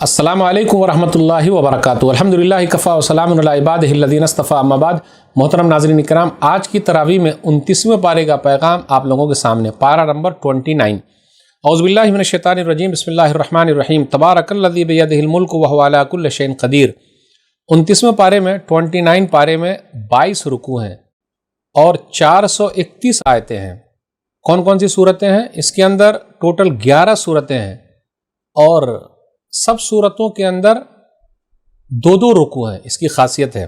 السلام علیکم ورحمۃ اللہ وبرکاتہ۔ الحمدللہ کفا وسلام علی عبادہ الذین اصطفیٰ، اما بعد۔ محترم ناظرین کرام، آج کی تراویح میں 29ویں پارے کا پیغام آپ لوگوں کے سامنے، پارہ نمبر 29۔ اعوذ باللہ من الشیطان الرجیم، بسم اللہ الرحمن الرحیم، تبارک الذی بیدہ الملک وہو علی کل شیء قدیر۔ 29ویں پارے میں 29 پارے میں 22 رکوع ہیں اور 431 آیتیں ہیں۔ کون کون سی صورتیں ہیں؟ اس کے اندر ٹوٹل 11 صورتیں ہیں اور سب صورتوں کے اندر دو رکوع ہیں۔ اس کی خاصیت ہے،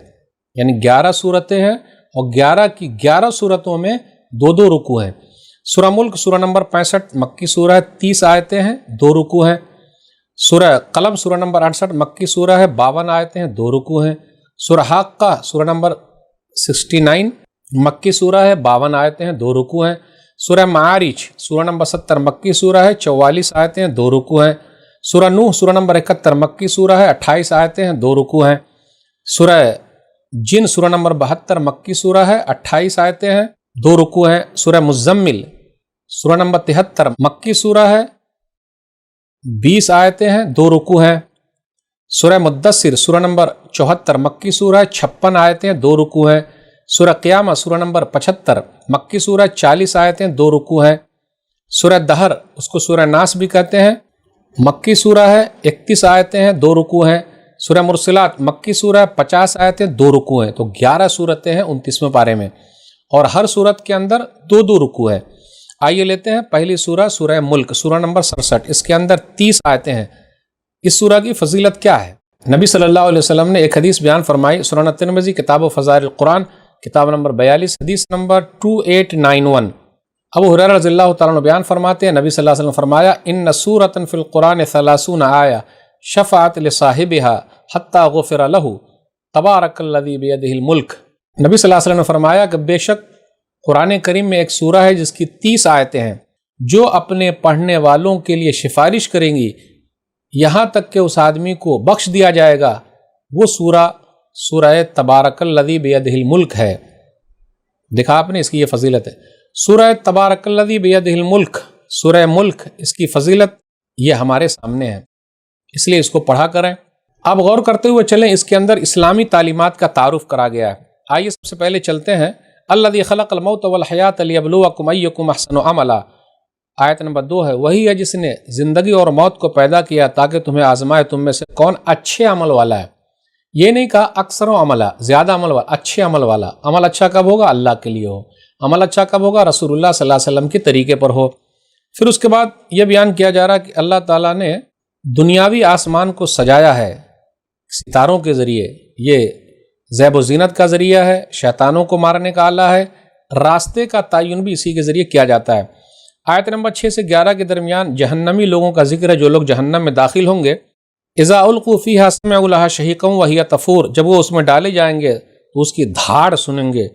یعنی 11 صورتیں ہیں اور 11 کی 11 صورتوں میں دو رکوع ہیں۔ سورہ ملک سورہ نمبر 65 مکی سورہ ہے، 30 آیتیں ہیں، 2 رکوع ہیں۔ سورہ قلم سورہ نمبر 68 مکی سورہ ہے، 52 آیتیں ہیں، 2 رکوع ہیں۔ سورہ حاقہ سورہ نمبر 69 مکی سورہ ہے، 52 آیتیں ہیں، 2 رکوع ہیں۔ سورہ معارج سورہ نمبر 70 مکی سورہ ہے، 44 آیتیں ہیں، 2 رکوع ہیں۔ سورہ نوح سورہ نمبر 71 مکی سورہ ہے، 28 آیتیں ہیں، 2 رکوع ہیں۔ سورہ جن سورہ نمبر 72 مکی سورہ ہے، 28 آیتیں ہیں، 2 رکوع ہیں۔ سورہ مزمل سورہ نمبر 73 مکی سورہ ہے، 20 آیتیں ہیں، 2 رکوع ہیں۔ سورہ مدثر سورہ نمبر 74 مکی سورہ ہے، 56 آیتیں ہیں، 2 رکوع ہیں۔ سورہ قیامہ سورہ نمبر 75 مکی سورہ، 40 آیتیں، 2 رکوع ہیں۔ سورہ دہر، اس کو سورہ ناس بھی کہتے ہیں، مکی سورہ ہے، 31 آیتیں ہیں، 2 رکوع ہیں۔ سورہ مرسلات مکی سورہ ہے، 50 آیتیں، 2 رکوع ہیں۔ تو 11 صورتیں ہیں 29ویں پارے میں اور ہر صورت کے اندر 2 رکوع ہیں۔ آئیے لیتے ہیں پہلی سورہ، سورہ ملک سورہ نمبر 67۔ اس کے اندر 30 آیتیں ہیں۔ اس سورہ کی فضیلت کیا ہے؟ نبی صلی اللہ علیہ وسلم نے ایک حدیث بیان فرمائی، سنن ترمذی کتاب و فضائل القرآن کتاب نمبر 42 حدیث نمبر 2891۔ ابو ہریرہ رضی اللہ تعالیٰ عنہ بیان فرماتے ہیں، نبی صلی اللہ علیہ وسلم فرمایا، ان سورۃ فی القرآن 30 آیہ شفعت لصاحبها حتی غفر له تبارک الذی بیدہ الملک۔ نبی صلی اللہ علیہ وسلم نے فرمایا کہ بے شک قرآن کریم میں ایک سورہ ہے جس کی 30 آیتیں ہیں، جو اپنے پڑھنے والوں کے لیے سفارش کریں گی یہاں تک کہ اس آدمی کو بخش دیا جائے گا۔ وہ سورہ تبارک الذی بیدہ الملک ہے۔ دیکھا آپ نے، اس کی یہ فضیلت ہے، سورہ تبارک الذی بیدہ الملک، سورہ ملک، اس کی فضیلت یہ ہمارے سامنے ہے، اس لیے اس کو پڑھا کریں۔ اب غور کرتے ہوئے چلیں، اس کے اندر اسلامی تعلیمات کا تعارف کرا گیا ہے۔ آئیے سب سے پہلے چلتے ہیں، الذی خلق الموت والحیات لیبلوکم ایکم احسن عملا۔ آیت نمبر 2 ہے، وہی ہے جس نے زندگی اور موت کو پیدا کیا تاکہ تمہیں آزمائے تم میں سے کون اچھے عمل والا ہے۔ یہ نہیں کہا اکثر عملہ، زیادہ عمل والا، اچھے عمل والا۔ عمل اچھا کب ہوگا؟ اللہ کے لیے ہو۔ عمل اچھا کب ہوگا؟ رسول اللہ صلی اللہ علیہ وسلم کے طریقے پر ہو۔ پھر اس کے بعد یہ بیان کیا جا رہا کہ اللہ تعالیٰ نے دنیاوی آسمان کو سجایا ہے ستاروں کے ذریعے، یہ زیب و زینت کا ذریعہ ہے، شیطانوں کو مارنے کا آلہ ہے، راستے کا تعین بھی اسی کے ذریعے کیا جاتا ہے۔ آیت نمبر 6 سے 11 کے درمیان جہنمی لوگوں کا ذکر ہے، جو لوگ جہنم میں داخل ہوں گے۔ اذا القوا فیہا سمعوا لہا شہیقا وہی تفور، جب وہ اس میں ڈالے جائیں گے تو اس کی دھاڑ سنیں گے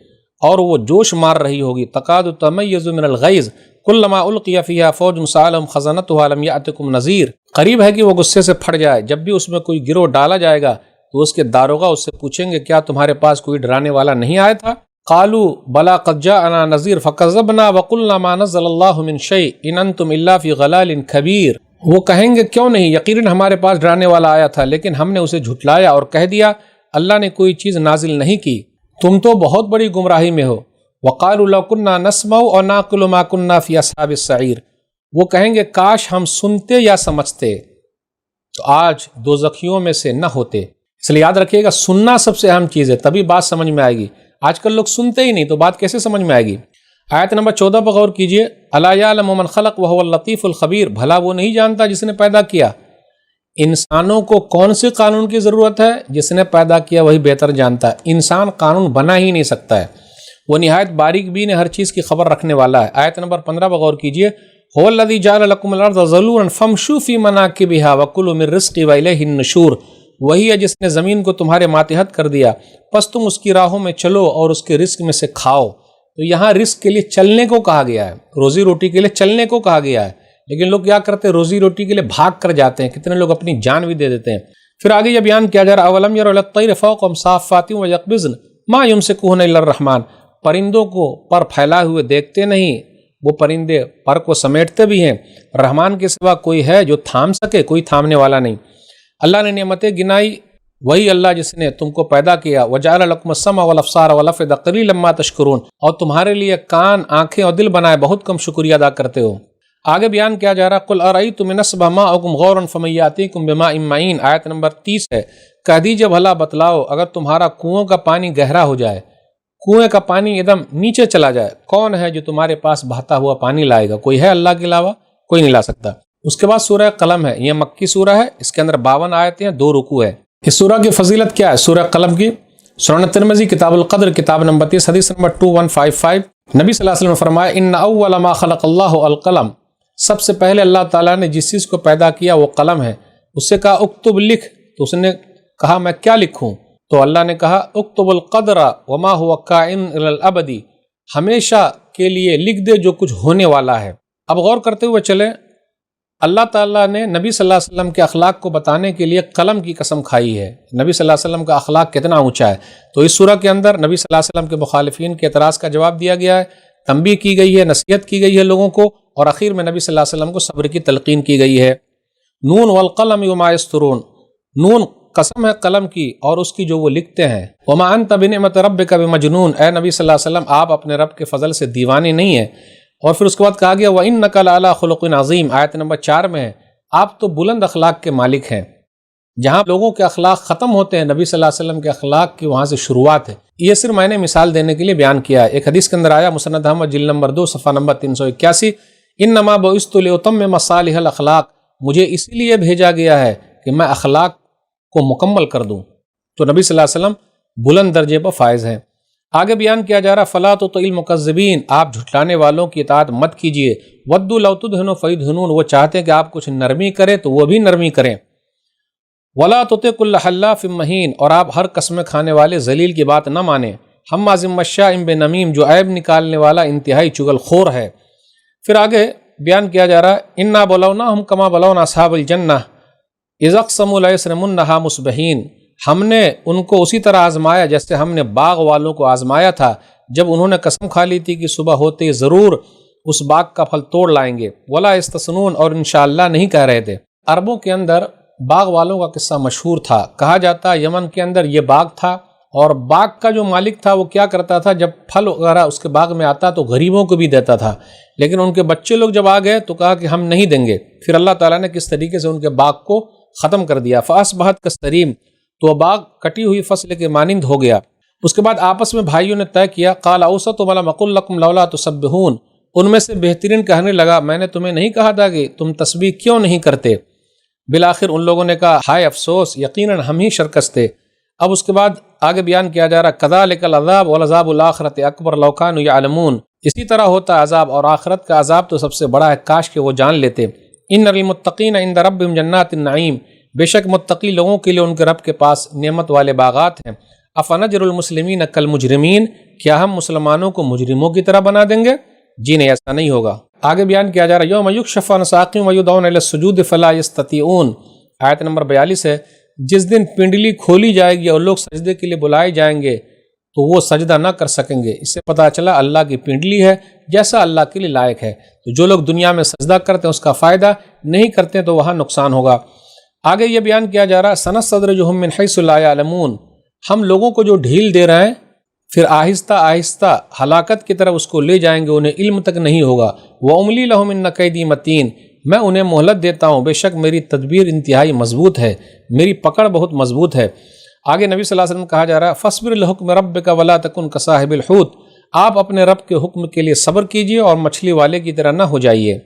اور وہ جوش مار رہی ہوگی۔ تکاد تمیز من الغیظ کلما القی فیہا فوج سألہم خزنتہا لم یأتکم نذیر، قریب ہے کہ وہ غصے سے پھٹ جائے۔ جب بھی اس میں کوئی گروہ ڈالا جائے گا تو اس کے داروغہ اس سے پوچھیں گے، کیا تمہارے پاس کوئی ڈرانے والا نہیں آیا تھا؟ قالوا بلا قد جاءنا نذیر فکذبنا وقلنا ما نزل اللہ من شیء ان انتم الا فی غلال کبیر۔ وہ کہیں گے کیوں نہیں، یقیناً ہمارے پاس ڈرانے والا آیا تھا لیکن ہم نے اسے جھٹلایا اور کہہ دیا اللہ نے کوئی چیز نازل نہیں کی، تم تو بہت بڑی گمراہی میں ہو۔ وقالوا لو كنا نسمع اور نعقل ما كنا في اصحاب السعیر، وہ کہیں گے کاش ہم سنتے یا سمجھتے تو آج دوزخیوں میں سے نہ ہوتے۔ اس لیے یاد رکھیے گا، سننا سب سے اہم چیز ہے، تبھی بات سمجھ میں آئے گی۔ آج کل لوگ سنتے ہی نہیں تو بات کیسے سمجھ میں آئے گی؟ آیت نمبر 14 پر غور کیجئے، الا یعلم من خلق وهو اللطیف الخبیر، بھلا وہ نہیں جانتا جس نے پیدا کیا۔ انسانوں کو کون سے قانون کی ضرورت ہے؟ جس نے پیدا کیا وہی بہتر جانتا ہے۔ انسان قانون بنا ہی نہیں سکتا ہے، وہ نہایت باریک بین ہر چیز کی خبر رکھنے والا ہے۔ آیت نمبر 15 پر غور کیجئے، هو الذی جعل لکم الارض ذلولا فامشوا فی مناکبها وکلوا من رزقہ والیہ النشور، وہی ہے جس نے زمین کو تمہارے ماتحت کر دیا، پس تم اس کی راہوں میں چلو اور اس کے رزق میں سے کھاؤ۔ تو یہاں رزق کے لیے چلنے کو کہا گیا ہے، روزی روٹی کے لیے چلنے کو کہا گیا ہے، لیکن لوگ کیا کرتے ہیں؟ روزی روٹی کے لیے بھاگ کر جاتے ہیں، کتنے لوگ اپنی جان بھی دے دیتے ہیں۔ پھر آگے یہ بیان کیا جا رہا، اولم یروا الی الطیر فوقہم صافات ویقبضن ما یمسکہن الا الرحمن، پرندوں کو پر پھیلائے ہوئے دیکھتے نہیں، وہ پرندے پر کو سمیٹتے بھی ہیں، رحمان کے سوا کوئی ہے جو تھام سکے؟ کوئی تھامنے والا نہیں۔ اللہ نے نعمتیں گنائی، وہی اللہ جس نے تم کو پیدا کیا، وجعل لکم السمع والابصار والافئدہ قلیلا ما تشکرون، اور تمہارے لیے کان، آنکھیں اور دل بنائے، بہت کم شکریہ ادا کرتے ہو۔ آگے بیان کیا جا رہا ہے، قل ارأیتم ان اصبح ماؤکم غورا فمن یأتیکم بماء معین، آیت نمبر 30 ہے۔ کہہ دیجئے بھلا بتلاؤ، اگر تمہارا کنویں کا پانی گہرا ہو جائے، کنویں کا پانی ایک دم نیچے چلا جائے، کون ہے جو تمہارے پاس بہتا ہوا پانی لائے گا؟ کوئی ہے اللہ کے علاوہ؟ کوئی نہیں لا سکتا۔ اس کے بعد سورہ قلم ہے، یہ مکی سورہ ہے، اس کے اندر 52 آیتیں ہیں، 2 رکوع ہے۔ اس سورہ کی فضیلت کیا ہے؟ سورہ قلم کی سنن ترمذی کتاب القدر کتاب نمبر 30 حدیث نمبر 2155، نبی صلی اللہ علیہ وسلم نے فرمایا ان اول ما خلق اللہ القلم، سب سے پہلے اللہ تعالیٰ نے جس چیز کو پیدا کیا وہ قلم ہے۔ اس سے کہا اکتب، لکھ، تو اس نے کہا میں کیا لکھوں؟ تو اللہ نے کہا اکتب القدر وما هو کائن الی الابد، ہمیشہ کے لیے لکھ دے جو کچھ ہونے والا ہے۔ اب غور کرتے ہوئے چلیں، اللہ تعالیٰ نے نبی صلی اللہ علیہ وسلم کے اخلاق کو بتانے کے لیے قلم کی قسم کھائی ہے۔ نبی صلی اللہ علیہ وسلم کا اخلاق کتنا اونچا ہے، تو اس سورہ کے اندر نبی صلی اللہ علیہ وسلم کے مخالفین کے اعتراض کا جواب دیا گیا ہے، تنبیہ کی گئی ہے، نصیحت کی گئی ہے لوگوں کو، اور اخیر میں نبی صلی اللہ علیہ وسلم کو صبر کی تلقین کی گئی ہے۔ نون والقلم وما یسطرون، نون قسم ہے قلم کی اور اس کی جو وہ لکھتے ہیں۔ وما انت بنعمت ربک بمجنون، اے نبی صلی اللہ علیہ وسلم آپ اپنے رب کے فضل سے دیوانے نہیں ہیں۔ اور پھر اس کے بعد کہا گیا وَإِنَّكَ لَعَلَىٰ خُلُقٍ عَظِيمٍ، آیت نمبر 4 میں ہے، آپ تو بلند اخلاق کے مالک ہیں۔ جہاں لوگوں کے اخلاق ختم ہوتے ہیں، نبی صلی اللہ علیہ وسلم کے اخلاق کی وہاں سے شروعات ہے۔ یہ صرف میں نے مثال دینے کے لیے بیان کیا ہے۔ ایک حدیث کے اندر آیا، مسند احمد جلد نمبر 2 صفحہ نمبر 381، انما بعثت لاتمم مصالح الاخلاق، مجھے اسی لیے بھیجا گیا ہے کہ میں اخلاق کو مکمل کر دوں۔ تو نبی صلی اللہ علیہ وسلم بلند درجے پر فائز ہیں۔ آگے بیان کیا جا رہا فلا تطع المکذبین، آپ جھٹلانے والوں کی اطاعت مت کیجیے۔ ودوا لو تدہنوا فیدہنون، وہ چاہتے ہیں کہ آپ کچھ نرمی کریں تو وہ بھی نرمی کریں۔ ولا تطع کل حلاف مہین، اور آپ ہر قسم کھانے والے ذلیل کی بات نہ مانیں۔ حماز مشاء بنمیم، جو عیب نکالنے والا انتہائی چغل خور ہے۔ پھر آگے بیان کیا جا رہا ہے انا بلوناہم کما بلونا اصحاب الجنہ اذ اقسموا لیصرمنھا مصبحین، ہم نے ان کو اسی طرح آزمایا جیسے ہم نے باغ والوں کو آزمایا تھا جب انہوں نے قسم کھا لی تھی کہ صبح ہوتے ہی ضرور اس باغ کا پھل توڑ لائیں گے۔ ولا یستثنون، اور انشاءاللہ نہیں کہہ رہے تھے۔ عربوں کے اندر باغ والوں کا قصہ مشہور تھا، کہا جاتا یمن کے اندر یہ باغ تھا، اور باغ کا جو مالک تھا وہ کیا کرتا تھا، جب پھل وغیرہ اس کے باغ میں آتا تو غریبوں کو بھی دیتا تھا، لیکن ان کے بچے لوگ جب آ گئے تو کہا کہ ہم نہیں دیں گے۔ پھر اللہ تعالیٰ نے کس طریقے سے ان کے باغ کو ختم کر دیا، فاصبحت کالصریم، تو باغ کٹی ہوئی فصل کے مانند ہو گیا۔ اس کے بعد آپس میں بھائیوں نے طے کیا، قال اوسطهم الم اقل لکم لولا تسبحون، ان میں سے بہترین کہنے لگا میں نے تمہیں نہیں کہا تھا کہ تم تسبیح کیوں نہیں کرتے؟ بالآخر ان لوگوں نے کہا ہائے افسوس، یقیناً ہم ہی شرکست تھے۔ اب اس کے بعد آگے بیان کیا جا رہا کذالک العذاب والعذاب الآخرۃ اکبر لو کانوا یعلمون، اسی طرح ہوتا عذاب، اور آخرت کا عذاب تو سب سے بڑا ہے، کاش کہ وہ جان لیتے۔ ان للمتقین عند ربهم جنات النعیم، بے شک متقی لوگوں کے لیے ان کے رب کے پاس نعمت والے باغات ہیں۔ افنجر المسلمین کالمجرمین، کیا ہم مسلمانوں کو مجرموں کی طرح بنا دیں گے؟ جی نہیں، ایسا نہیں ہوگا۔ آگے بیان کیا جا رہا ہے یوم یکشف عن ساق ویدعون الی السجود فلا یستطیعون، آیت نمبر 42 ہے، جس دن پنڈلی کھولی جائے گی اور لوگ سجدے کے لیے بلائے جائیں گے تو وہ سجدہ نہ کر سکیں گے۔ اس سے پتہ چلا اللہ کی پنڈلی ہے جیسا اللہ کے لیے لائق ہے، تو جو لوگ دنیا میں سجدہ کرتے ہیں اس کا فائدہ، نہیں کرتے تو وہاں نقصان ہوگا۔ آگے یہ بیان کیا جا رہا ہے سنستدرجہم من حیث لا یعلمون، ہم لوگوں کو جو ڈھیل دے رہے ہیں پھر آہستہ آہستہ ہلاکت کی طرف اس کو لے جائیں گے، انہیں علم تک نہیں ہوگا۔ وَأُمْلِي لَهُمْ إِنَّ كَيْدِي مَتِينٌ، میں انہیں مہلت دیتا ہوں، بے شک میری تدبیر انتہائی مضبوط ہے، میری پکڑ بہت مضبوط ہے۔ آگے نبی صلی اللہ علیہ وسلم کہا جا رہا ہے فَاصْبِرْ لِحُکْمِ رَبِّكَ وَلَا تَكُنْ كَصَاحِبِ الْحُوتِ، آپ اپنے رب کے حکم کے لیے صبر کیجیے اور مچھلی والے کی طرح نہ ہو جائیے۔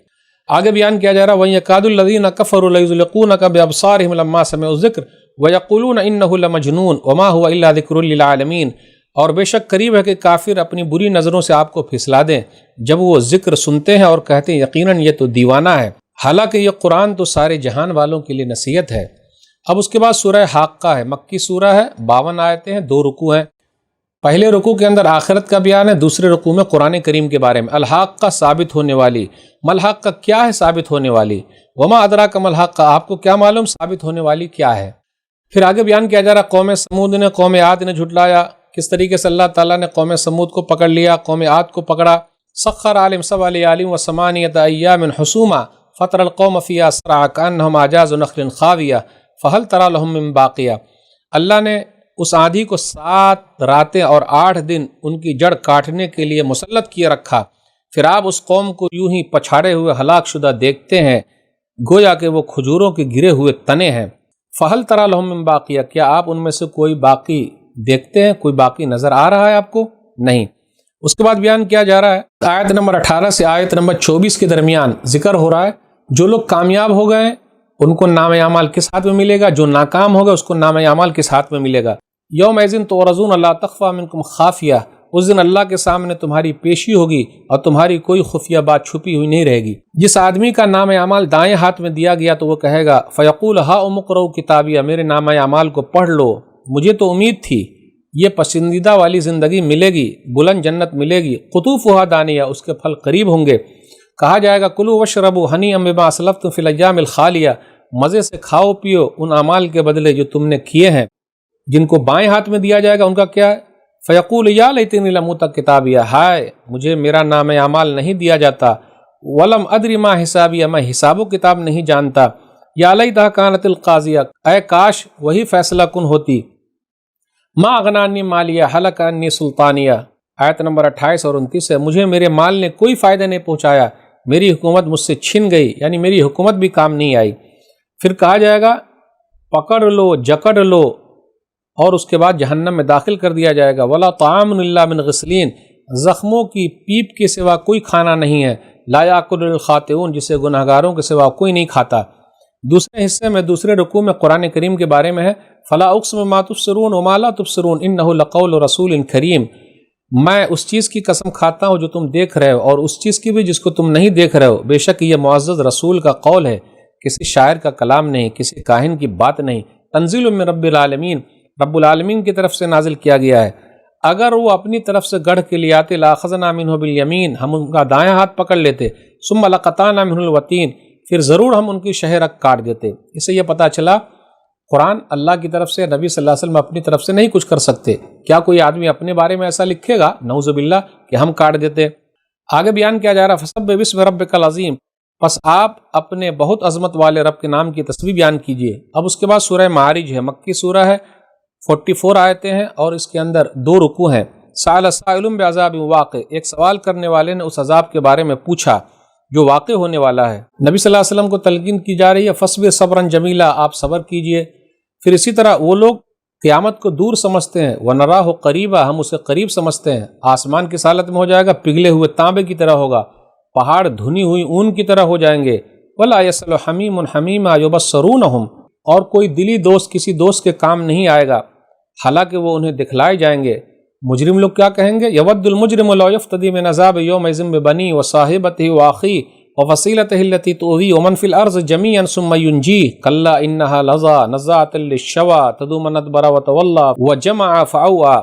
آگے بیان کیا جا رہا ہے وَيَكَادُ الَّذِينَ كَفَرُوا لَيُزْلِقُونَكَ بِأَبْصَارِهِمْ لَمَّا سَمِعُوا الذِّكْرَ وَيَقُولُونَ إِنَّهُ لَمَجْنُونٌ وَمَا هُوَ إِلَّا ذِكْرٌ لِّلْعَالَمِينَ، اور بے شک قریب ہے کہ کافر اپنی بری نظروں سے آپ کو پھسلا دیں جب وہ ذکر سنتے ہیں اور کہتے ہیں یقیناً یہ تو دیوانہ ہے، حالانکہ یہ قرآن تو سارے جہان والوں کے لیے نصیحت ہے۔ اب اس کے بعد سورہ حاقہ ہے، مکی سورہ ہے، 52 آیتیں ہیں، 2 رکوع ہیں۔ پہلے رکوع کے اندر آخرت کا بیان ہے، دوسرے رکوع میں قرآن کریم کے بارے میں۔ الحاقہ ثابت ہونے والی، ملحقہ کیا ہے ثابت ہونے والی، وما ادراک ملحقہ، آپ کو کیا معلوم ثابت ہونے والی کیا ہے۔ پھر آگے بیان کیا جا رہا قوم سمود نے قوم عاد نے جھٹلایا، کس طریقے سے اللہ تعالیٰ نے قوم سمود کو پکڑ لیا، قوم عاد کو پکڑا۔ سخر عالم 7 لیال و8 ایام حسوما فتر القوم فیہا صرعا کأنہم اعجاز نخل خاویہ فہل تری لہم من باقیہ، اللہ نے اس آندھی کو 7 راتیں اور 8 دن ان کی جڑ کاٹنے کے لیے مسلط کیے رکھا، پھر آپ اس قوم کو یوں ہی پچھاڑے ہوئے ہلاک شدہ دیکھتے ہیں گویا کہ وہ کھجوروں کے گرے ہوئے تنے ہیں۔ فہل تری لہم من باقیہ، کیا آپ ان میں سے کوئی باقی دیکھتے ہیں، کوئی باقی نظر آ رہا ہے آپ کو؟ نہیں۔ اس کے بعد بیان کیا جا رہا ہے آیت نمبر 18 سے آیت نمبر 24 کے درمیان ذکر ہو رہا ہے جو لوگ کامیاب ہو گئے ان کو نام اعمال کس ہاتھ میں ملے گا، جو ناکام ہوگا اس کو نام اعمال کس ہاتھ میں ملے گا۔ یومئذ تعرضون لا تخفی منکم خافیہ، اس دن اللہ کے سامنے تمہاری پیشی ہوگی اور تمہاری کوئی خفیہ بات چھپی ہوئی نہیں رہے گی۔ جس آدمی کا نام اعمال دائیں ہاتھ میں دیا گیا تو وہ کہے گا فیقول ہاؤم اقرؤوا کتابیہ، میرے نام اعمال کو پڑھ لو، مجھے تو امید تھی یہ پسندیدہ والی زندگی ملے گی، بلند جنت ملے گی، قطوفها دانیہ، اس کے پھل قریب ہوں گے۔ کہا جائے گا کلوا واشربوا ہنیئا بما اسلفتم فی الایام الخالیہ، مزے سے کھاؤ پیو ان اعمال کے بدلے جو تم نے کیے ہیں۔ جن کو بائیں ہاتھ میں دیا جائے گا ان کا کیا ہے؟ فیقول یا لیتنی لم اوت کتابیہ، ہائے مجھے میرا نام اعمال نہیں دیا جاتا، ولم ادری ما حسابیہ، میں حساب و کتاب نہیں جانتا، یا لیتہا کانت القاضیہ، اے کاش وہی فیصلہ کن ہوتی، ما اغنی عنی مالیہ ہلک عنی سلطانیہ۔ آیت نمبر 28 اور 29 ہے، مجھے میرے مال نے کوئی فائدہ نہیں پہنچایا، میری حکومت مجھ سے چھن گئی، یعنی میری حکومت بھی کام نہیں آئی۔ پھر کہا جائے گا پکڑ لو جکڑ لو، اور اس کے بعد جہنم میں داخل کر دیا جائے گا۔ ولا طعام الا من غسلین، زخموں کی پیپ کے سوا کوئی کھانا نہیں ہے، لا یاکل الخاطئون، جسے گناہگاروں کے سوا کوئی نہیں کھاتا۔ دوسرے حصے میں دوسرے رکوع میں قرآن کریم کے بارے میں ہے فلا اقسم بما تبصرون وما لا تبصرون انہ لقول رسول کریم، میں اس چیز کی قسم کھاتا ہوں جو تم دیکھ رہے ہو اور اس چیز کی بھی جس کو تم نہیں دیکھ رہے ہو، بے شک یہ معزز رسول کا قول ہے، کسی شاعر کا کلام نہیں، کسی کاہن کی بات نہیں، تنزیل من رب العالمین، رب العالمین کی طرف سے نازل کیا گیا ہے۔ اگر وہ اپنی طرف سے گڑھ کے لیے آتے لاخذنا منہ بالیمین، ہم ان کا دائیں ہاتھ پکڑ لیتے، ثم لقطعنا منہ الوتین، پھر ضرور ہم ان کی شہ رگ کاٹ دیتے۔ اس سے یہ پتہ چلا قرآن اللہ کی طرف سے، نبی صلی اللہ علیہ وسلم اپنی طرف سے نہیں کچھ کر سکتے۔ کیا کوئی آدمی اپنے بارے میں ایسا لکھے گا نعوذ باللہ کہ ہم کاٹ دیتے؟ آگے بیان کیا جا رہا فسبح باسم ربک العظیم، پس آپ اپنے بہت عظمت والے رب کے نام کی تسبیح بیان کیجئے۔ اب اس کے بعد سورہ معارج ہے، مکی سورہ ہے، 44 آیتیں ہیں اور اس کے اندر 2 رکوع ہیں۔ سأل سائل بعذاب واقع، ایک سوال کرنے والے نے اس عذاب کے بارے میں پوچھا جو واقع ہونے والا ہے۔ نبی صلی اللہ علیہ وسلم کو تلقین کی جا رہی ہے فاصبر صبرا جمیلا، آپ صبر کیجئے۔ پھر اسی طرح وہ لوگ قیامت کو دور سمجھتے ہیں، وَنَرَاهُ قَرِيبًا، ہم اسے قریب سمجھتے ہیں، آسمان کی حالت میں ہو جائے گا، پگھلے ہوئے تانبے کی طرح ہوگا، پہاڑ دھنی ہوئی اون کی طرح ہو جائیں گے۔ وَلَا يَسْأَلُ حَمِيمٌ حَمِيمًا يُبَصِّرُونَهُمْ، اور کوئی دلی دوست کسی دوست کے کام نہیں آئے گا، حالانکہ وہ انہیں دکھلائے جائیں گے۔ مجرم لوگ کیا کہیں گے؟ یود المجرم لو یفتدی من عذاب یومئذ ببنی وصاحبتہ واخیہ وفصیلتہ التی تؤویہ ومن فی الارض جمیعا ثم ینجیہ کلا انہا لظی نزاعۃ للشوی تدعو من ادبر وتولی وجمع فاوعی۔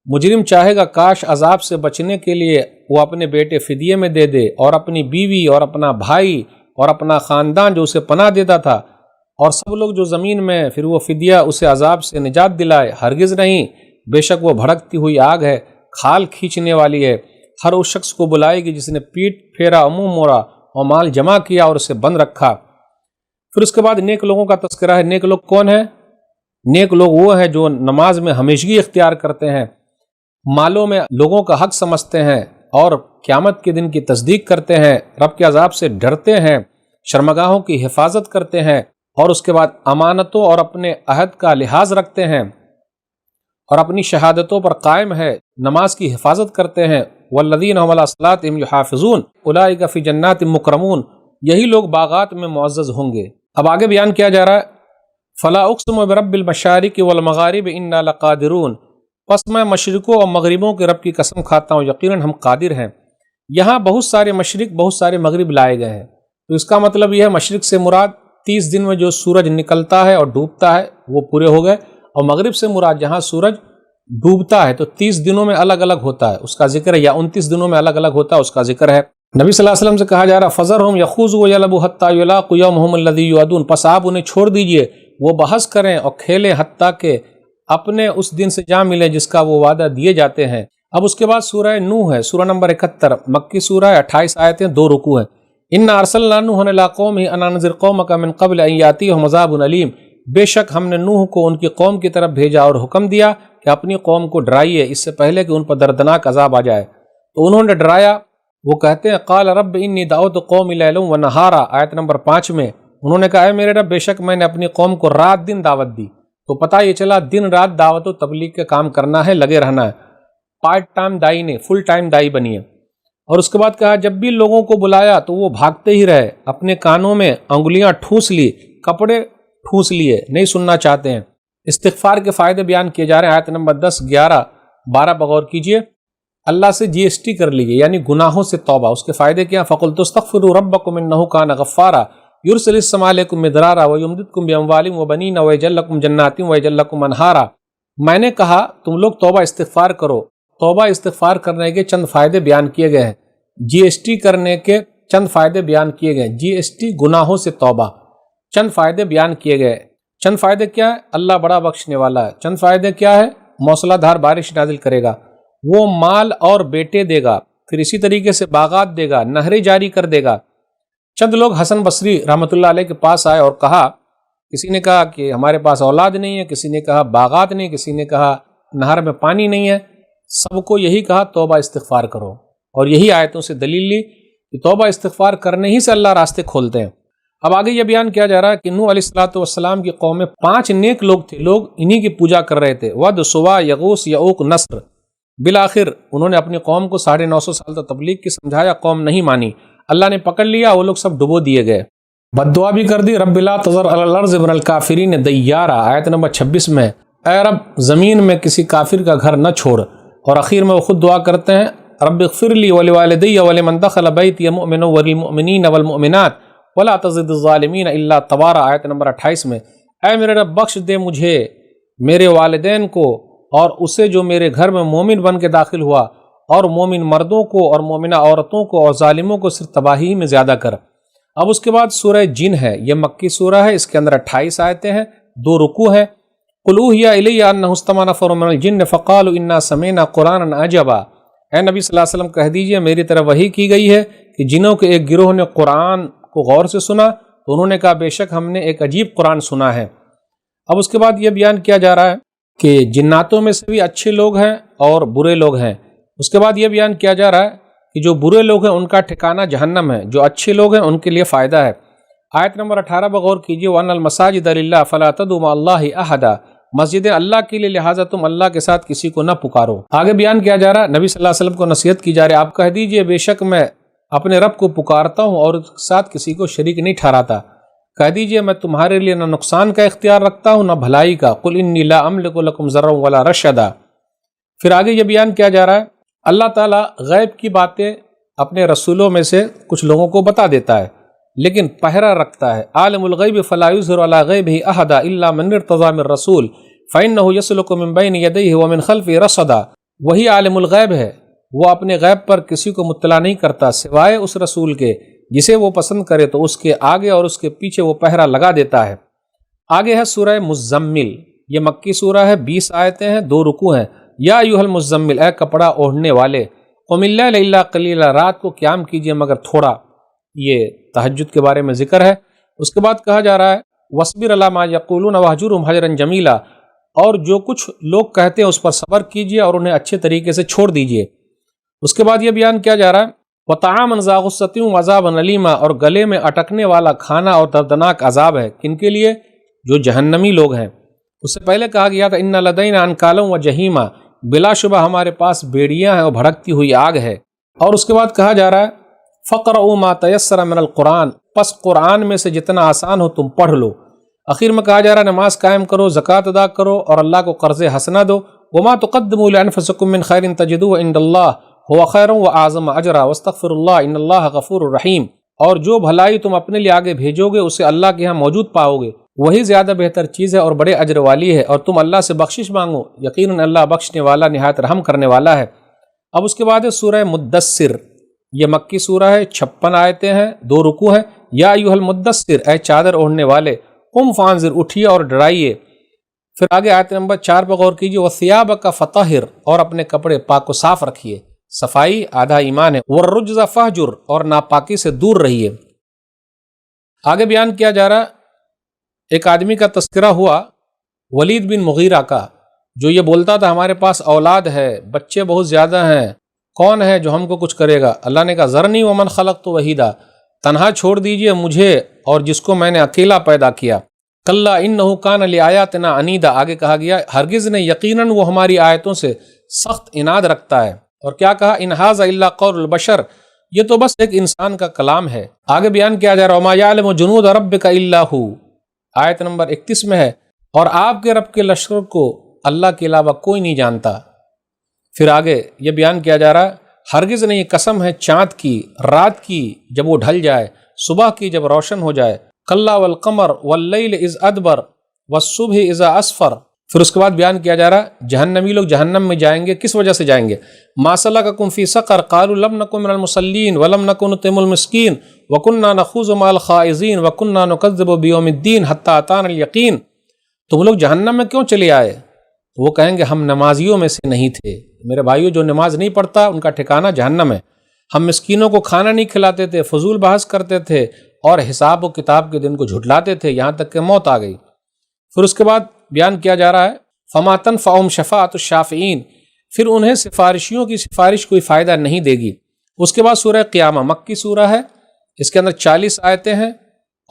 مجرم چاہے گا کاش عذاب سے بچنے کے لیے وہ اپنے بیٹے فدیے میں دے دے، اور اپنی بیوی اور اپنا بھائی اور اپنا خاندان جو اسے پناہ دیتا تھا، اور سب لوگ جو زمین میں، پھر وہ فدیہ اسے عذاب سے نجات دلائے۔ ہرگز نہیں، بے شک وہ بھڑکتی ہوئی آگ ہے، کھال کھینچنے والی ہے، ہر اس شخص کو بلائے گی جس نے پیٹ پھیرا، منہ موڑا اور مال جمع کیا اور اسے بند رکھا۔ پھر اس کے بعد نیک لوگوں کا تذکرہ ہے۔ نیک لوگ کون ہیں؟ نیک لوگ وہ ہیں جو نماز میں ہمیشگی اختیار کرتے ہیں، مالوں میں لوگوں کا حق سمجھتے ہیں، اور قیامت کے دن کی تصدیق کرتے ہیں، رب کے عذاب سے ڈرتے ہیں، شرمگاہوں کی حفاظت کرتے ہیں، اور اس کے بعد امانتوں اور اپنے عہد کا لحاظ رکھتے ہیں، اور اپنی شہادتوں پر قائم ہے، نماز کی حفاظت کرتے ہیں۔ والذین هم علی صلاتهم یحافظون اولئک فی جنات مکرمون، یہی لوگ باغات میں معزز ہوں گے۔ اب آگے بیان کیا جا رہا ہے فلا اقسم برب المشارق والمغارب انا لقادرون، پس میں مشرقوں اور مغربوں کے رب کی قسم کھاتا ہوں، یقیناً ہم قادر ہیں۔ یہاں بہت سارے مشرق بہت سارے مغرب لائے گئے ہیں، تو اس کا مطلب یہ ہے مشرق سے مراد 30 دن میں جو سورج نکلتا ہے اور ڈوبتا ہے وہ پورے ہو گئے، اور مغرب سے مراد جہاں سورج ڈوبتا ہے تو 30 دنوں میں الگ الگ ہوتا ہے اس کا ذکر ہے، یا 29 دنوں میں الگ الگ ہوتا ہے اس کا ذکر ہے۔ نبی صلی اللہ علیہ وسلم سے کہا جا رہا فَذَرْهُمْ يَخُوضُوا وَيَلْعَبُوا حَتَّى يُلَاقُوا يَوْمَهُمُ الَّذِي يُوعَدُونَ، پس آپ انہیں چھوڑ دیجئے، وہ بحث کریں اور کھیلیں حتیٰ کہ اپنے اس دن سے جا ملے جس کا وہ وعدہ دیے جاتے ہیں۔ اب اس کے بعد سورہ نوح ہے، سورہ نمبر 71، مکی سورہ ہے، 28 آیتیں، 2 رکوع ہیں۔ ان ارسلنا نوحا الی قومہ ان انذر قومک من قبل ان یاتیہم عذاب علیم، بے شک ہم نے نوح کو ان کی قوم کی طرف بھیجا اور حکم دیا کہ اپنی قوم کو ڈرائیے اس سے پہلے کہ ان پر دردناک عذاب آ جائے۔ تو انہوں نے ڈرایا۔ وہ کہتے ہیں قال رب انی دعوت قومی لیلا و نہارا، آیت نمبر 5 میں انہوں نے کہا اے میرے رب بے شک میں نے اپنی قوم کو رات دن دعوت دی۔ تو پتہ یہ چلا دن رات دعوت و تبلیغ کے کام کرنا ہے، لگے رہنا ہے، پارٹ ٹائم دائی نے فل ٹائم دائی بنی ہے۔ اور اس کے بعد کہا جب بھی لوگوں کو بلایا تو وہ بھاگتے ہی رہے، اپنے کانوں میں انگلیاں ٹھوس لی، کپڑے ٹھوس لیے، نہیں سننا چاہتے ہیں۔ استغفار کے فائدے بیان کیے جا رہے ہیں، آیت نمبر 10، 11، 12 پر غور کیجئے۔ اللہ سے جی ایس ٹی کر لیجیے، یعنی گناہوں سے توبہ۔ اس کے فائدے کیا؟ فَقُلْتُ اسْتَغْفِرُوا رَبَّكُمْ إِنَّهُ كَانَ غَفَّارًا يُرْسِلِ السَّمَاءَ عَلَيْكُمْ مِدْرَارًا وَيُمْدِدْكُمْ بِأَمْوَالٍ وَبَنِينَ وَيَجْعَلْ لَكُمْ جَنَّاتٍ وَيَجْعَلْ لَكُمْ أَنْهَارًا۔ میں نے کہا تم لوگ توبہ استغفار کرو۔ توبہ استغفار کرنے کے چند فائدے بیان کیے گئے ہیں، جی ایس ٹی کرنے کے چند فائدے بیان کیے گئے، جی ایس ٹی گناہوں سے توبہ، چند فائدے بیان کیے گئے۔ چند فائدے کیا ہے؟ اللہ بڑا بخشنے والا ہے۔ چند فائدے کیا ہے؟ موسلا دھار بارش نازل کرے گا، وہ مال اور بیٹے دے گا، پھر اسی طریقے سے باغات دے گا، نہریں جاری کر دے گا۔ چند لوگ حسن بصری رحمۃ اللہ علیہ کے پاس آئے اور کہا، کسی نے کہا کہ ہمارے پاس اولاد نہیں ہے، کسی نے کہا باغات نہیں، کسی نے کہا نہر میں پانی نہیں ہے، سب کو یہی کہا توبہ استغفار کرو، اور یہی آیتوں سے دلیل لی کہ توبہ استغفار کرنے ہی سے اللہ راستے کھولتے ہیں۔ اب آگے یہ بیان کیا جا رہا ہے کہ نوح علیہ الصلوۃ والسلام کی قوم میں 5 نیک لوگ تھے، لوگ انہی کی پوجا کر رہے تھے، ود، سوا، یغوث، یعوق، نصر۔ بالآخر انہوں نے اپنی قوم کو 950 سال تک تبلیغ کی سمجھایا، قوم نہیں مانی، اللہ نے پکڑ لیا، وہ لوگ سب ڈبو دیے گئے۔ بد دعا بھی کر دی، رب لا تذر علی الارض من الکافرین دیارا، آیت نمبر 26 میں، اے رب زمین میں کسی کافر کا گھر نہ چھوڑ۔ اور اخیر میں وہ خود دعا کرتے ہیں، رب اغفر لی ولوالدی ولمن دخل بیتی مؤمنا وللمؤمنین والمؤمنات ولا تزد الظالمین الا تبارا، آیت نمبر 28 میں، اے میرے رب بخش دے مجھے، میرے والدین کو، اور اسے جو میرے گھر میں مومن بن کے داخل ہوا، اور مومن مردوں کو اور مومنہ عورتوں کو اور ظالموں کو صرف تباہی میں زیادہ کر۔ اب اس کے بعد سورہ جن ہے، یہ مکی سورہ ہے، اس کے اندر 28 آیتیں ہیں، 2 رکوع ہیں۔ قل اوحی الی انہ استمع نفر من الجن فقالوا انا سمعنا قرآنا عجبا، اے نبی صلی اللہ علیہ وسلم کہہ دیجئے میری طرف وحی کی گئی ہے کہ جنوں کے ایک گروہ نے قرآن کو غور سے سنا تو انہوں نے کہا بے شک ہم نے ایک عجیب قرآن سنا ہے۔ اب اس کے بعد یہ بیان کیا جا رہا ہے کہ جناتوں میں سے بھی اچھے لوگ ہیں اور برے لوگ ہیں۔ اس کے بعد یہ بیان کیا جا رہا ہے کہ جو برے لوگ ہیں ان کا ٹھکانہ جہنم ہے، جو اچھے لوگ ہیں ان کے لیے فائدہ ہے۔ آیت نمبر 18 پر غور کیجیے، وَأَنَّ الْمَسَاجِدَ لِلَّهِ فَلَا تَدْعُوا مَعَ اللَّهِ أَحَدًا، مسجدیں اللہ کے لیے لہٰذا تم اللہ کے ساتھ کسی کو نہ پکارو۔ آگے بیان کیا جا رہا ہے، نبی صلی اللہ علیہ وسلم کو نصیحت کی جا رہی ہے، آپ کہہ دیجئے بے شک میں اپنے رب کو پکارتا ہوں اور اس کے ساتھ کسی کو شریک نہیں ٹھہراتا۔ کہہ دیجئے میں تمہارے لیے نہ نقصان کا اختیار رکھتا ہوں نہ بھلائی کا، قل انی لا املک لکم ضرا ولا رشدا۔ پھر آگے یہ بیان کیا جا رہا ہے، اللہ تعالیٰ غیب کی باتیں اپنے رسولوں میں سے کچھ لوگوں کو بتا دیتا ہے لیکن پہرا رکھتا ہے، عالم الغیب فلا یظہر علی غیبہ احدا الا من ارتضی من رسول فانہ یسلک من بین یدیہ ومن خلفہ رصدا۔ وہی عالم الغیب ہے، وہ اپنے غیب پر کسی کو مطلع نہیں کرتا سوائے اس رسول کے جسے وہ پسند کرے تو اس کے آگے اور اس کے پیچھے وہ پہرا لگا دیتا ہے۔ آگے ہے سورہ مزمل، یہ مکی سورہ ہے، 20 آیتیں ہیں، 2 رکوع ہیں۔ یا ایھا المزمل، اے کپڑا اوڑھنے والے، قم اللیل الا قلیلا، رات کو قیام کیجیے مگر تھوڑا، یہ تہجد کے بارے میں ذکر ہے۔ اس کے بعد کہا جا رہا ہے وَاصْبِرْ عَلَىٰ مَا يَقُولُونَ وَاهْجُرْهُمْ هَجْرًا جَمِيلًا، اور جو کچھ لوگ کہتے ہیں اس پر صبر کیجیے اور انہیں اچھے طریقے سے چھوڑ دیجیے۔ اس کے بعد یہ بیان کیا جا رہا ہے وَطَعَامًا ذَا غُصَّةٍ وَعَذَابًا أَلِيمًا، اور گلے میں اٹکنے والا کھانا اور دردناک عذاب ہے، کن کے لیے؟ جو جہنمی لوگ ہیں۔ اس سے پہلے کہا گیا تھا اِنَّ لَدَيْنَا أَنْكَالًا وَجَحِيمًا، بلا شبہ ہمارے پاس بیڑیاں ہیں اور بھڑکتی ہوئی آگ ہے۔ اور اس کے بعد کہا جا رہا ہے فَقْرَؤُوا مَا تَيَسَّرَ مِنَ الْقُرْآنِ، پس قرآن میں سے جتنا آسان ہو تم پڑھ لو۔ اخیر میں کہا جا رہا ہے نماز قائم کرو، زکوٰۃ ادا کرو اور اللہ کو قرض حسنہ دو۔ وَمَا تُقَدِّمُوا لِأَنفُسِكُم مِّن خَيْرٍ تَجِدُوهُ عِندَ اللَّهِ هُوَ خَيْرًا وَأَعْظَمَ أَجْرًا وَاسْتَغْفِرُوا اللَّهَ إِنَّ اللَّهَ غَفُورٌ رَحِيمٌ، اور جو بھلائی تم اپنے لیے آگے بھیجو گے اسے اللہ کے ہاں موجود پاؤ گے، وہی زیادہ بہتر چیز ہے اور بڑے اجر والی ہے، اور تم اللہ سے بخشش مانگو، یقیناً اللہ بخشنے والا نہایت رحم کرنے والا ہے۔ اب اس کے بعد ہے سورہ مدثر، یہ مکی سورہ ہے، 56 آیتیں ہیں، 2 رکوع ہیں۔ یا ایھا المدثر، اے چادر اوڑھنے والے، قم فانذر، اٹھیے اور ڈرائیے۔ پھر آگے آیت نمبر 4 پر غور کیجیے وَثِيَابَكَ فَطَهِّرْ، اور اپنے کپڑے پاک و صاف رکھیے۔ صفائی آدھا ایمان ہے۔ والرجز فہجر، اور ناپاکی سے دور رہیے۔ آگے بیان کیا جا رہا، ایک آدمی کا تذکرہ ہوا ولید بن مغیرہ کا، جو یہ بولتا تھا ہمارے پاس اولاد ہے، بچے بہت زیادہ ہیں، کون ہے جو ہم کو کچھ کرے گا؟ اللہ نے کہا ذرنی ومن خلقت وحیدا، تنہا چھوڑ دیجئے مجھے اور جس کو میں نے اکیلا پیدا کیا۔ کلا انہ کان لآیاتنا عنیدا، آگے کہا گیا ہرگز نہیں، یقیناً وہ ہماری آیتوں سے سخت عناد رکھتا ہے۔ اور کیا کہا؟ ان ھذا الا قول البشر، یہ تو بس ایک انسان کا کلام ہے۔ آگے بیان کیا جا رہا وما یعلم جنود ربک الا ھو، آیت نمبر 31 میں ہے، اور آپ کے رب کے لشکر کو اللہ کے علاوہ کوئی نہیں جانتا۔ پھر آگے یہ بیان کیا جا رہا ہرگز نہیں، قسم ہے چاند کی، رات کی جب وہ ڈھل جائے، صبح کی جب روشن ہو جائے، کلا والقمر واللیل اذ ادبر والصبح اذا اسفر۔ پھر اس کے بعد بیان کیا جا رہا جہنمی لوگ جہنم میں جائیں گے، کس وجہ سے جائیں گے؟ ما سلککم فی سقر قالوا لم نکن من المصلین ولم نکن نطعم المسکین وکننا نخوض مع الخائضین وکننا نکذب بیوم الدین حتی اتانا الیقین۔ تم لوگ جہنم میں کیوں چلے آئے؟ تو وہ کہیں گے ہم نمازیوں میں سے نہیں تھے۔ میرے بھائیو، جو نماز نہیں پڑھتا ان کا ٹھکانہ جہنم ہے۔ ہم مسکینوں کو کھانا نہیں کھلاتے تھے، فضول بحث کرتے تھے، اور حساب و کتاب کے دن کو جھٹلاتے تھے، یہاں تک کہ موت آ گئی۔ پھر اس کے بعد بیان کیا جا رہا ہے فما تنفعهم شفاعۃ الشافعین، پھر انہیں سفارشیوں کی سفارش کوئی فائدہ نہیں دے گی۔ اس کے بعد سورہ قیامہ، مکی سورہ ہے، اس کے اندر 40 آیتیں ہیں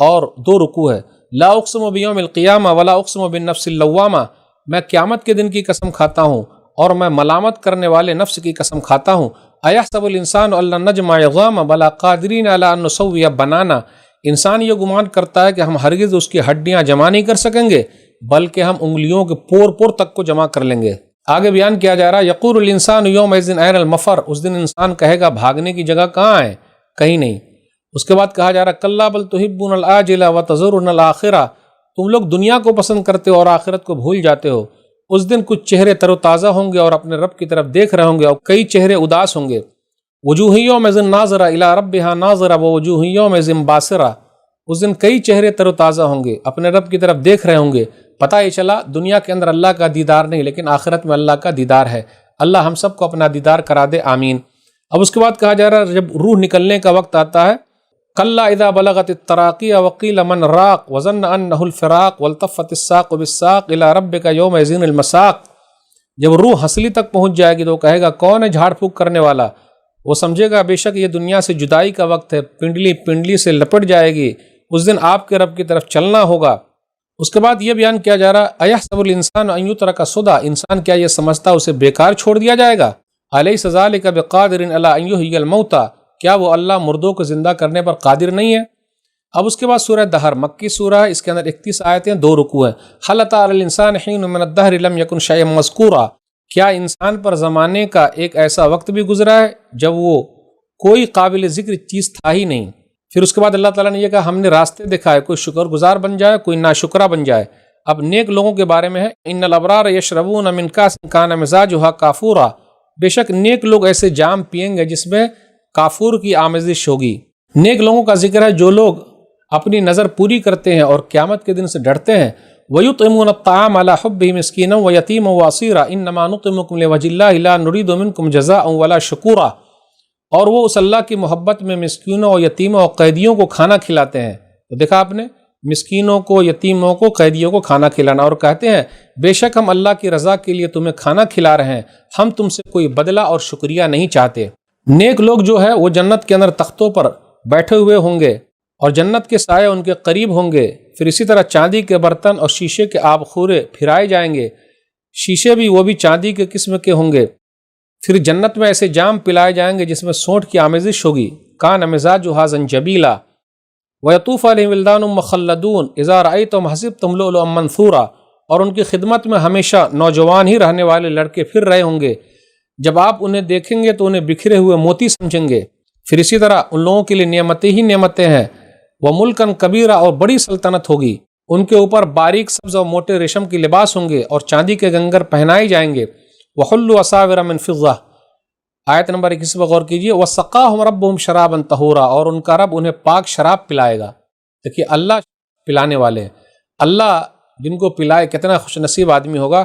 اور 2 رکوع ہے۔ لا اقسم بیوم القیامہ ولا اقسم بالنفس اللوامہ، میں قیامت کے دن کی قسم کھاتا ہوں اور میں ملامت کرنے والے نفس کی قسم کھاتا ہوں۔ ایحسب الانسان ان لن نجمع عظامہ بلا قادرین علی ان نسوی بنانا، انسان یہ گمان کرتا ہے کہ ہم ہرگز اس کی ہڈیاں جمع نہیں کر سکیں گے، بلکہ ہم انگلیوں کے پور پور تک کو جمع کر لیں گے۔ آگے بیان کیا جا رہا ہے یقول الانسان یومئذ این المفر، اس دن انسان کہے گا بھاگنے کی جگہ کہاں ہے؟ کہیں نہیں۔ اس کے بعد کہا جا رہا کلا بل تحبون العاجلہ وتذرون الآخرہ، تم لوگ دنیا کو پسند کرتے ہو اور آخرت کو بھول جاتے ہو۔ اس دن کچھ چہرے تر و تازہ ہوں گے اور اپنے رب کی طرف دیکھ رہے ہوں گے، اور کئی چہرے اداس ہوں گے۔ وجوہ یومئذ ناظرہ الی ربہا ناظرہ ووجوہ یومئذ باسرہ، اس دن کئی چہرے تر و تازہ ہوں گے، اپنے رب کی طرف دیکھ رہے ہوں گے۔ پتہ یہ چلا دنیا کے اندر اللہ کا دیدار نہیں، لیکن آخرت میں اللہ کا دیدار ہے۔ اللہ ہم سب کو اپنا دیدار کرا دے، آمین۔ اب اس کے بعد کہا جا رہا ہے جب روح نکلنے کا وقت آتا ہے کلا اذا بلغت التراقی وقیل من راق وظن انہ الفراق والتفت الساق بالساق الی ربک یومئذ المساق، جب روح ہنسلی تک پہنچ جائے گی تو کہے گا کون ہے جھاڑ پھونک کرنے والا؟ وہ سمجھے گا بے شک یہ دنیا سے جدائی کا وقت ہے، پنڈلی پنڈلی سے لپٹ جائے گی، اس دن آپ کے رب کی طرف چلنا ہوگا۔ اس کے بعد یہ بیان کیا جا رہا ایحسب الانسان ان یترک سدی، انسان کیا یہ سمجھتا اسے بیکار چھوڑ دیا جائے گا؟ الیس ذلک بقادر علی ان یحیی الموتى، کیا وہ اللہ مردوں کو زندہ کرنے پر قادر نہیں ہے؟ اب اس کے بعد سورہ دہر، مکی سورہ ہے، اس کے اندر 31 آیتیں، 2 رکوع ہیں۔ هل اتى على الانسان حين من الدهر لم يكن شيئا مذكورا، کیا انسان پر زمانے کا ایک ایسا وقت بھی گزرا ہے جب وہ کوئی قابل ذکر چیز تھا ہی نہیں؟ پھر اس کے بعد اللہ تعالیٰ نے یہ کہا ہم نے راستے دکھائے، کوئی شکر گزار بن جائے، کوئی ناشکرہ بن جائے۔ اب نیک لوگوں کے بارے میں ہے ان الابرار یشربون من کاس کان مزاجها کافورا، بے شک نیک لوگ ایسے جام پئیں گے جس میں کافور کی آمیزش ہوگی۔ نیک لوگوں کا ذکر ہے جو لوگ اپنی نظر پوری کرتے ہیں اور قیامت کے دن سے ڈرتے ہیں۔ وَيُطْعِمُونَ الطَّعَامَ عَلَىٰ حُبِّهِ مِسْكِينًا وَيَتِيمًا وَأَسِيرًا إِنَّمَا نُطْعِمُكُمْ لِوَجْهِ اللَّهِ لَا نُرِيدُ مِنكُمْ جَزَاءً وَلَا شُكُورًا، اور وہ اس اللہ کی محبت میں مسکینوں اور یتیموں اور قیدیوں کو کھانا کھلاتے ہیں۔ تو دیکھا آپ نے، مسکینوں کو، یتیموں کو، قیدیوں کو کھانا کھلانا، اور کہتے ہیں بے شک ہم اللہ کی رضا کے لیے تمہیں کھانا کھلا رہے ہیں، ہم تم سے کوئی بدلہ اور شکریہ نہیں چاہتے۔ نیک لوگ جو ہے وہ جنت کے اندر تختوں پر بیٹھے ہوئے ہوں گے اور جنت کے سائے ان کے قریب ہوں گے۔ پھر اسی طرح چاندی کے برتن اور شیشے کے آب خورے پھرائے جائیں گے، شیشے بھی وہ بھی چاندی کے قسم کے ہوں گے۔ پھر جنت میں ایسے جام پلائے جائیں گے جس میں سونٹ کی آمیزش ہوگی، کان مزاجھا زنجبیلا ویطوف علیہم ولدان مخلدون اذا رأیتہم حسبتہم لؤلؤا منثورا، اور ان کی خدمت میں ہمیشہ نوجوان ہی رہنے والے لڑکے پھر رہے ہوں گے، جب آپ انہیں دیکھیں گے تو انہیں بکھرے ہوئے موتی سمجھیں گے۔ پھر اسی طرح ان لوگوں کے لیے نعمتیں ہی نعمتیں ہیں، وہ ملکن کبیرہ، اور بڑی سلطنت ہوگی، ان کے اوپر باریک سبز اور موٹے ریشم کے لباس ہوں گے اور چاندی کے گنگر پہنائے جائیں گے۔ وحلوا اساور من فضہ، آیت نمبر 21 پر غور کیجیے۔ وسقاہم ربہم شرابا طہورا، اور ان کا رب انہیں پاک شراب پلائے گا۔ دیکھیے اللہ پلانے والے ہیں، اللہ جن کو پلائے کتنا خوش نصیب آدمی ہوگا۔